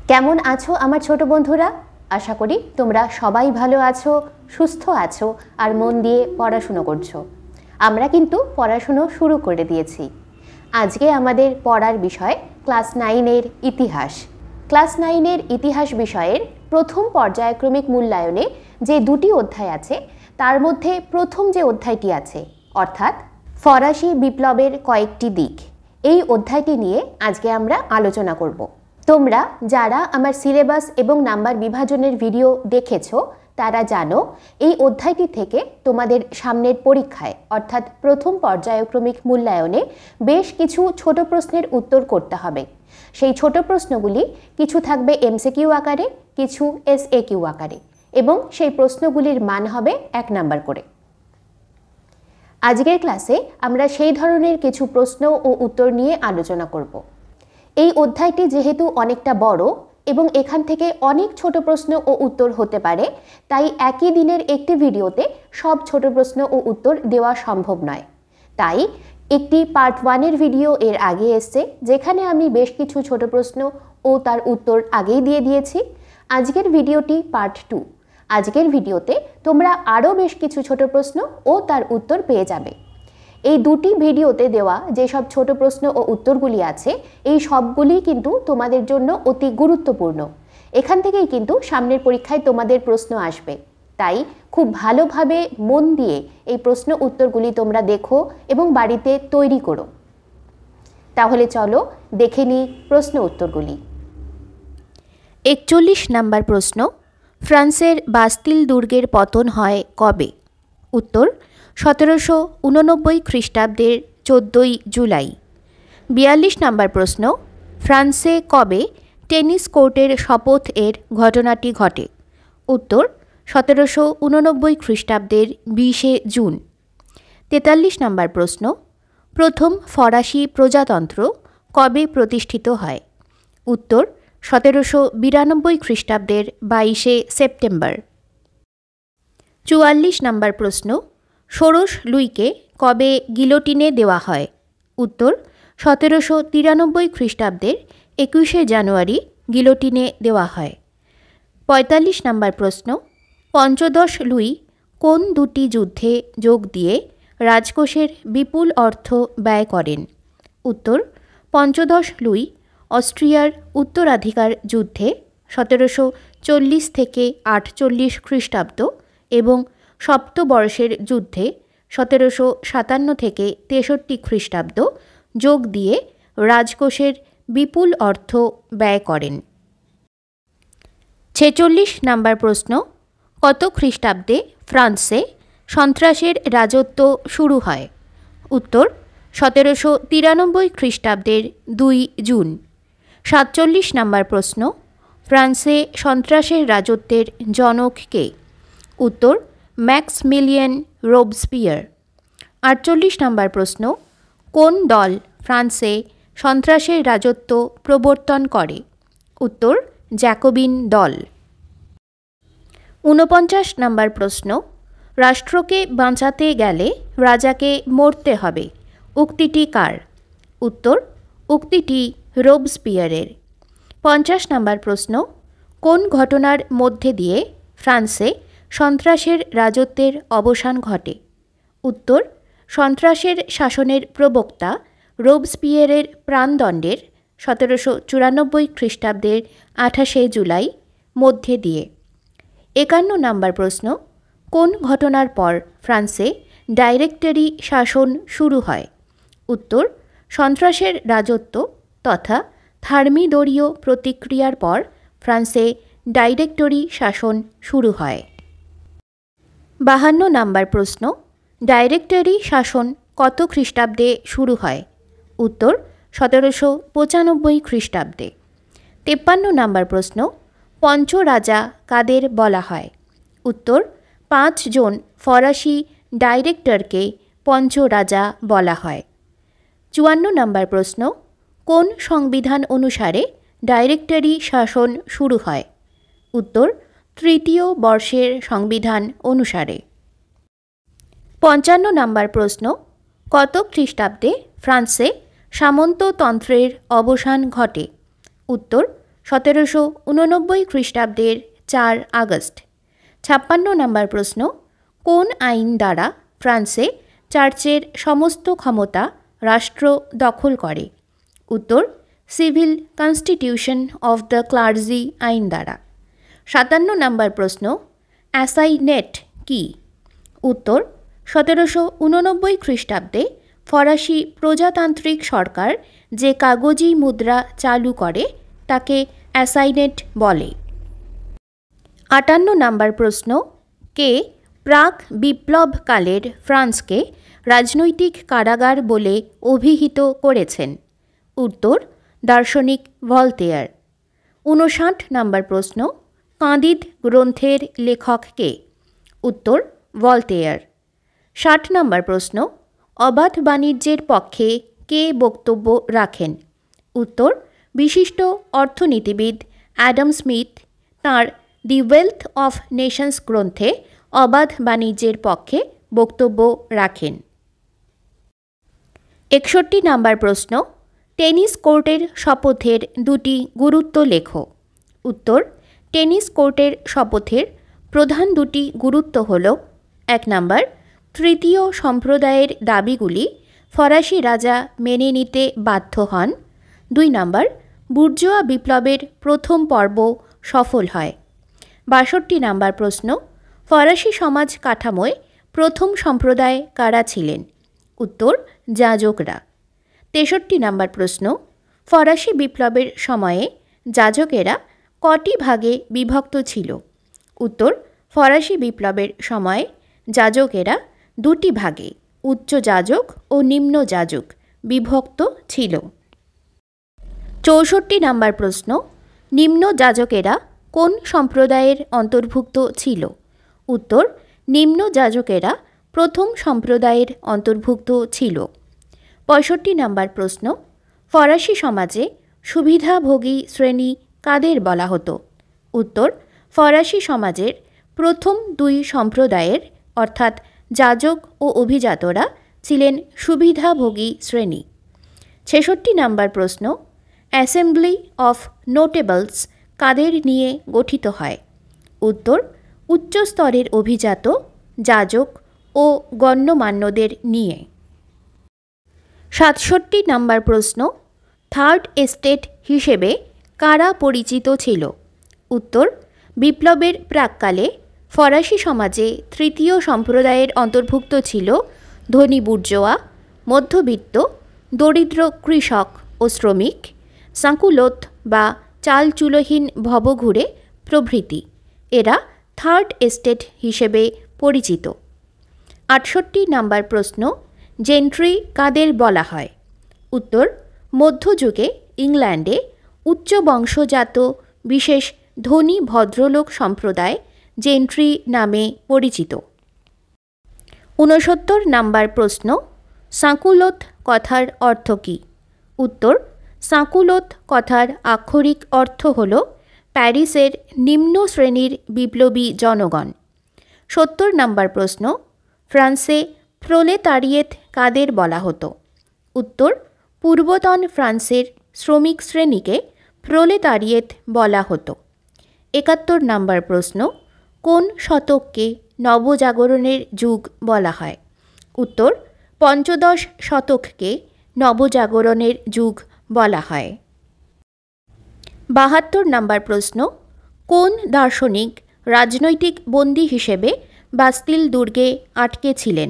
কেমন আছো আমার ছোট বন্ধুরা? আশা করি তোমরা সবাই ভালো আছো, সুস্থ আছো আর মন দিয়ে পড়াশুনো করছো। আমরা কিন্তু পড়াশুনো শুরু করে দিয়েছি। আজকে আমাদের পড়ার বিষয় ক্লাস 9-এর ইতিহাস। ক্লাস 9-এর ইতিহাস বিষয়ের প্রথম পর্যায়ক্রমিক মূল্যায়নে যে দুটি অধ্যায় আছে তার মধ্যে প্রথম যে অধ্যায়টি আছে অর্থাৎ ফরাসি বিপ্লবের কয়েকটি দিক, এই অধ্যায়টি নিয়ে আজকে আমরা আলোচনা করব। তোমরা যারা আমার সিলেবাস এবং নাম্বার বিভাজনের ভিডিও দেখেছো তারা জানো এই অধ্যায়টি থেকে তোমাদের সামনের পরীক্ষায় অর্থাৎ প্রথম পর্যায়ক্রমিক মূল্যায়নে বেশ কিছু ছোট প্রশ্নের উত্তর করতে হবে। সেই ছোট প্রশ্নগুলি কিছু থাকবে এমসিকিউ আকারে, কিছু এসএকিউ আকারে এবং সেই প্রশ্নগুলির মান হবে 1 নাম্বার করে। আজকের ক্লাসে আমরা সেই ধরনের কিছু প্রশ্ন ও উত্তর নিয়ে আলোচনা করব। এই অধ্যায়টি যেহেতু অনেকটা বড় এবং এখান থেকে অনেক ছোট প্রশ্ন ও উত্তর হতে পারে, তাই একই দিনের একটি ভিডিওতে সব ছোট প্রশ্ন ও উত্তর দেওয়া সম্ভব নয়। তাই একটি পার্ট 1-এর ভিডিও এর আগে এসছে, যেখানে আমি বেশ কিছু ছোট প্রশ্ন ও তার উত্তর আগেই দিয়ে দিয়েছি। আজকের ভিডিওটি পার্ট 2। আজকের ভিডিওতে তোমরা আরও বেশ কিছু ছোট প্রশ্ন ও তার উত্তর পেয়ে যাবে। এই দুটি ভিডিওতে দেওয়া যেসব ছোট প্রশ্ন ও উত্তরগুলি আছে এই সবগুলি কিন্তু তোমাদের জন্য অতি গুরুত্বপূর্ণ। এখান থেকেই কিন্তু সামনের পরীক্ষায় তোমাদের প্রশ্ন আসবে, তাই খুব ভালোভাবে মন দিয়ে এই প্রশ্ন উত্তরগুলি তোমরা দেখো এবং বাড়িতে তৈরি করো। তাহলে চলো দেখে নিই প্রশ্ন উত্তরগুলি। 41 নাম্বার প্রশ্ন, ফ্রান্সের বাস্তিল দুর্গের পতন হয় কবে? উত্তর 1789 খ্রিস্টাব্দের 14ই জুলাই। 42 নাম্বার প্রশ্ন, ফ্রান্সে কবে টেনিস কোর্টের শপথ এর ঘটনাটি ঘটে? উত্তর 1789 খ্রিস্টাব্দের 20শে জুন। 43 নাম্বার প্রশ্ন, প্রথম ফরাসি প্রজাতন্ত্র কবে প্রতিষ্ঠিত হয়? উত্তর 1792 খ্রিস্টাব্দের 22শে সেপ্টেম্বর। 44 নাম্বার প্রশ্ন, ষোড়শ লুইকে কবে গিলোটিনে দেওয়া হয়? উত্তর 1793 খ্রিস্টাব্দের 21শে জানুয়ারি গিলোটিনে দেওয়া হয়। 45 নাম্বার প্রশ্ন, পঞ্চদশ লুই কোন দুটি যুদ্ধে যোগ দিয়ে রাজকোষের বিপুল অর্থ ব্যয় করেন? উত্তর পঞ্চদশ লুই অস্ট্রিয়ার উত্তরাধিকার যুদ্ধে 1740 থেকে 48 খ্রিস্টাব্দ এবং সপ্তবর্ষের যুদ্ধে 1757 থেকে 63 খ্রিস্টাব্দ যোগ দিয়ে রাজকোষের বিপুল অর্থ ব্যয় করেন। 46 নাম্বার প্রশ্ন, কত খ্রিস্টাব্দে ফ্রান্সে সন্ত্রাসের রাজত্ব শুরু হয়? উত্তর 1793 খ্রিস্টাব্দের 2 জুন। 47 নাম্বার প্রশ্ন, ফ্রান্সে সন্ত্রাসের রাজত্বের জনক কে? উত্তর ম্যাক্সমিলিয়ান রোবস্পিয়ার। 48 নাম্বার প্রশ্ন, কোন দল ফ্রান্সে সন্ত্রাসের রাজত্ব প্রবর্তন করে? উত্তর জ্যাকোবিন দল। 49 নাম্বার প্রশ্ন, রাষ্ট্রকে বাঁচাতে গেলে রাজাকে মরতে হবে, উক্তিটি কার? উত্তর উক্তিটি রোবস্পিয়ারের। 50 নাম্বার প্রশ্ন, কোন ঘটনার মধ্যে দিয়ে ফ্রান্সে সন্ত্রাসের রাজত্বের অবসান ঘটে? উত্তর সন্ত্রাসের শাসনের প্রবক্তা রোবস্পিয়ারের প্রাণদণ্ডের 1794 খ্রিস্টাব্দের 28শে জুলাই মধ্যে দিয়ে। 51 নাম্বার প্রশ্ন, কোন ঘটনার পর ফ্রান্সে ডাইরেক্টরি শাসন শুরু হয়? উত্তর সন্ত্রাসের রাজত্ব তথা থার্মিদোরীয় প্রতিক্রিয়ার পর ফ্রান্সে ডাইরেক্টরি শাসন শুরু হয়। 52 নাম্বার প্রশ্ন, ডাইরেক্টরি শাসন কত খ্রিস্টাব্দে শুরু হয়? উত্তর 1795 খ্রিস্টাব্দে। 53 নাম্বার প্রশ্ন, পঞ্চ রাজা কাদের বলা হয়? উত্তর 5 জন ফরাসি ডাইরেক্টরকে পঞ্চ রাজা বলা হয়। 54 নাম্বার প্রশ্ন, কোন সংবিধান অনুসারে ডাইরেক্টরি শাসন শুরু হয়? উত্তর তৃতীয় বর্ষের সংবিধান অনুসারে। 55 নাম্বার প্রশ্ন, কত খ্রিস্টাব্দে ফ্রান্সে সামন্ততন্ত্রের অবসান ঘটে? উত্তর 1789 খ্রিস্টাব্দের 4 আগস্ট। 56 নম্বর প্রশ্ন, কোন আইন দ্বারা ফ্রান্সে চার্চের সমস্ত ক্ষমতা রাষ্ট্র দখল করে? উত্তর, civil constitution of the clergy আইন দ্বারা। 57 নম্বর প্রশ্ন, অ্যাসাইনেট কি? উত্তর, 1789 খ্রিস্টাব্দে ফরাসি প্রজাতান্ত্রিক সরকার যে কাগজি মুদ্রা চালু করে তাকে অ্যাসাইনেট বলে। 58 নম্বর প্রশ্ন, কে প্রাক বিপ্লবকালের ফ্রান্সকে রাজনৈতিক কারাগার বলে অভিহিত করেছেন? উত্তর, দার্শনিক ভলতেয়ার। 59 নম্বর প্রশ্ন, কাঁদিদ গ্রন্থের লেখক কে? উত্তর, ভলতেয়ার। 60 নম্বর প্রশ্ন, অবাধ বাণিজ্যের পক্ষে কে বক্তব্য রাখেন? উত্তর, বিশিষ্ট অর্থনীতিবিদ অ্যাডাম স্মিথ তাঁর দি ওয়েলথ অফ নেশনস গ্রন্থে অবাধ বাণিজ্যের পক্ষে বক্তব্য রাখেন। 61 নম্বর প্রশ্ন, টেনিস কোর্টের শপথের দুটি গুরুত্ব লেখো। উত্তর, টেনিস কোর্টের শপথের প্রধান দুটি গুরুত্ব হল: 1 নম্বর, তৃতীয় সম্প্রদায়ের দাবিগুলি ফরাসি রাজা মেনে নিতে বাধ্য হন। 2 নম্বর, বুর্জোয়া বিপ্লবের প্রথম পর্ব সফল হয়। 62 নম্বর প্রশ্ন, ফরাসি সমাজ কাঠামোয় প্রথম সম্প্রদায় কারা ছিলেন? উত্তর, যাজকরা। 63 নম্বর প্রশ্ন, ফরাসি বিপ্লবের সময়ে যাজকেরা কটি ভাগে বিভক্ত ছিল? উত্তর, ফরাসি বিপ্লবের সময়ে যাজকেরা দুটি ভাগে, উচ্চ যাজক ও নিম্ন যাজক, বিভক্ত ছিল। 64 নম্বর প্রশ্ন, নিম্ন যাজকেরা কোন সম্প্রদায়ের অন্তর্ভুক্ত ছিল? উত্তর, নিম্ন যাজকেরা প্রথম সম্প্রদায়ের অন্তর্ভুক্ত ছিল। 65 নম্বর প্রশ্ন, ফরাসি সমাজে সুবিধাভোগী শ্রেণী কাদের বলা হতো? উত্তর, ফরাসি সমাজের প্রথম দুই সম্প্রদায়ের অর্থাৎ যাজক ও অভিজাতরা ছিলেন সুবিধাভোগী শ্রেণী। 66 নম্বর প্রশ্ন, অ্যাসেম্বলি অফ নোটেবলস কাদের নিয়ে গঠিত হয়? উত্তর, উচ্চ স্তরের অভিজাত, যাজক ও গণ্যমান্যদের নিয়ে। 67 নম্বর প্রশ্ন, থার্ড এস্টেট হিসেবে কারা পরিচিত ছিল? উত্তর, বিপ্লবের প্রাক্কালে ফরাসি সমাজে তৃতীয় সম্প্রদায়ের অন্তর্ভুক্ত ছিল ধনী বুর্জোয়া, মধ্যবিত্ত, দরিদ্র কৃষক ও শ্রমিক, সাঁকুলোত বা চালচুলোহীন ভবঘুরে প্রভৃতি। এরা থার্ড এস্টেট হিসেবে পরিচিত। 68 নম্বর প্রশ্ন, জেন্ট্রি কাদের বলা হয়? উত্তর, মধ্যযুগে ইংল্যান্ডে উচ্চ বংশজাত বিশেষ ধনী ভদ্রলোক সম্প্রদায় জেন্ট্রি নামে পরিচিত। 69 নম্বর প্রশ্ন, সাঁকুলোত কথার অর্থ কী? উত্তর, সাঁকুলোত কথার আক্ষরিক অর্থ হল প্যারিসের নিম্ন শ্রেণীর বিপ্লবী জনগণ। 70 নম্বর প্রশ্ন, ফ্রান্সে প্রোলেতারিয়েত কাদের বলা হতো? উত্তর, পূর্বতন ফ্রান্সের শ্রমিক শ্রেণীকে প্রোলেতারিয়েত বলা হতো। 71 নম্বর প্রশ্ন, কোন শতককে নবজাগরণের যুগ বলা হয়? উত্তর, পঞ্চদশ শতককে নবজাগরণের যুগ বলা হয়। 72 নম্বর প্রশ্ন, কোন দার্শনিক রাজনৈতিক বন্দী হিসেবে বাস্তিল দুর্গে আটকে ছিলেন?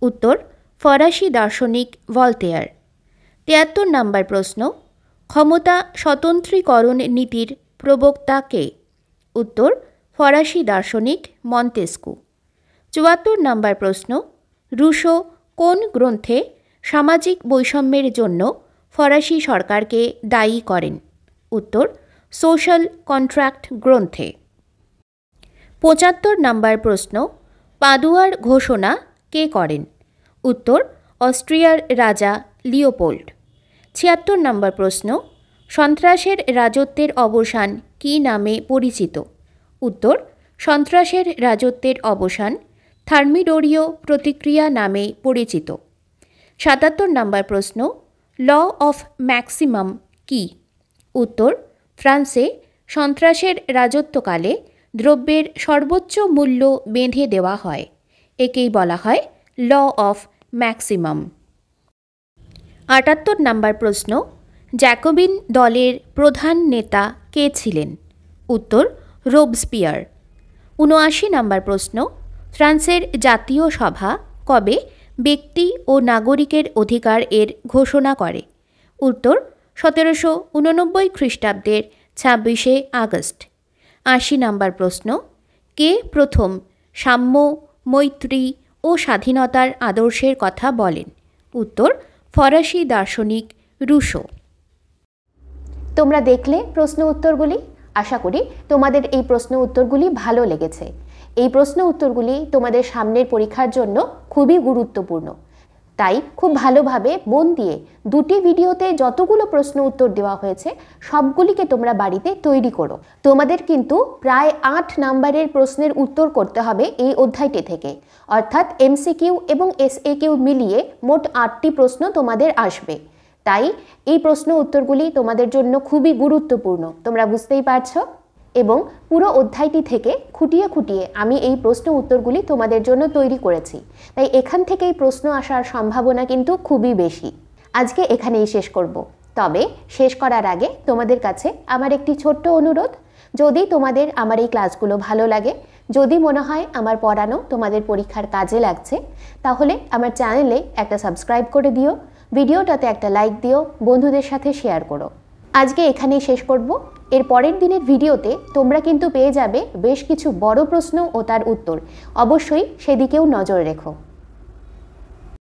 উত্তর, ফরাসি দার্শনিক ভলতেয়ার। 73 নম্বর প্রশ্ন, ক্ষমতা স্বতন্ত্রীকরণ নীতির প্রবক্তা কে? উত্তর, ফরাসি দার্শনিক মন্তেস্কু। 74 নম্বর প্রশ্ন, রুশো কোন গ্রন্থে সামাজিক বৈষম্যের জন্য ফরাসি সরকারকে দায়ী করেন? উত্তর, সোশ্যাল কন্ট্রাক্ট গ্রন্থে। 75 নম্বর প্রশ্ন, পাদুয়ার ঘোষণা কে করেন? উত্তর, অস্ট্রিয়ার রাজা লিওপোল্ড। 76 নম্বর প্রশ্ন, সন্ত্রাসের রাজত্বের অবসান কী নামে পরিচিত? উত্তর, সন্ত্রাসের রাজত্বের অবসান থার্মিডোরীয় প্রতিক্রিয়া নামে পরিচিত। 77 নম্বর প্রশ্ন, ল অফ ম্যাক্সিমাম কি? উত্তর, ফ্রান্সে সন্ত্রাসের রাজত্বকালে দ্রব্যের সর্বোচ্চ মূল্য বেঁধে দেওয়া হয়। একেই বলা হয় ল অফ ম্যাক্সিমাম। ৭৮ নম্বর প্রশ্ন, জ্যাকোবিন দলের প্রধান নেতা কে ছিলেন? উত্তর রোবস্পিয়ার। ৭৯ নম্বর প্রশ্ন, ফ্রান্সের জাতীয় সভা কবে ব্যক্তি ও নাগরিকের অধিকার এর ঘোষণা করে? উত্তর ১৭৮৯ খ্রিস্টাব্দের ২৬শে আগস্ট। ৮০ নম্বর প্রশ্ন, কে প্রথম সাম্য, মৈত্রী ও স্বাধীনতার আদর্শের কথা বলেন? উত্তর ফরাসি দার্শনিক রুশো। তোমরা দেখলে প্রশ্ন উত্তরগুলি। আশা করি তোমাদের এই প্রশ্ন উত্তরগুলি ভালো লেগেছে। এই প্রশ্ন উত্তরগুলি তোমাদের সামনের পরীক্ষার জন্য খুবই গুরুত্বপূর্ণ। তাই খুব ভালোভাবে মন দিয়ে দুটি ভিডিওতে যতগুলো প্রশ্ন উত্তর দেওয়া হয়েছে সবগুলিকে তোমরা বাড়িতে তৈরি করো। তোমাদের কিন্তু প্রায় ৮ নাম্বারের প্রশ্নের উত্তর করতে হবে এই অধ্যায়টি থেকে, অর্থাৎ এমসিকিউ এবং এসএকিউ মিলিয়ে মোট ৮টি প্রশ্ন তোমাদের আসবে। তাই এই প্রশ্ন উত্তরগুলি তোমাদের জন্য খুবই গুরুত্বপূর্ণ, তোমরা বুঝতেই পারছো। এবং পুরো অধ্যায়টি থেকে খুঁটিয়ে খুঁটিয়ে আমি এই প্রশ্ন উত্তরগুলি তোমাদের জন্য তৈরি করেছি। তাই এখান থেকেই প্রশ্ন আসার সম্ভাবনা কিন্তু খুবই বেশি। আজকে এখানেই শেষ করব। তবে শেষ করার আগে তোমাদের কাছে আমার একটি ছোট্ট অনুরোধ, যদি তোমাদের আমার এই ক্লাসগুলো ভালো লাগে, যদি মনে হয় আমার পড়ানো তোমাদের পরীক্ষার কাজে লাগছে, তাহলে আমার চ্যানেলে একটা সাবস্ক্রাইব করে দিও, ভিডিওটাতে একটা লাইক দিও, বন্ধুদের সাথে শেয়ার করো। আজকে এখানেই শেষ করব। এর পরের দিনের ভিডিওতে তোমরা কিন্তু পেয়ে যাবে বেশ কিছু বড় প্রশ্ন ও তার উত্তর। অবশ্যই সেদিকেও নজর রেখো।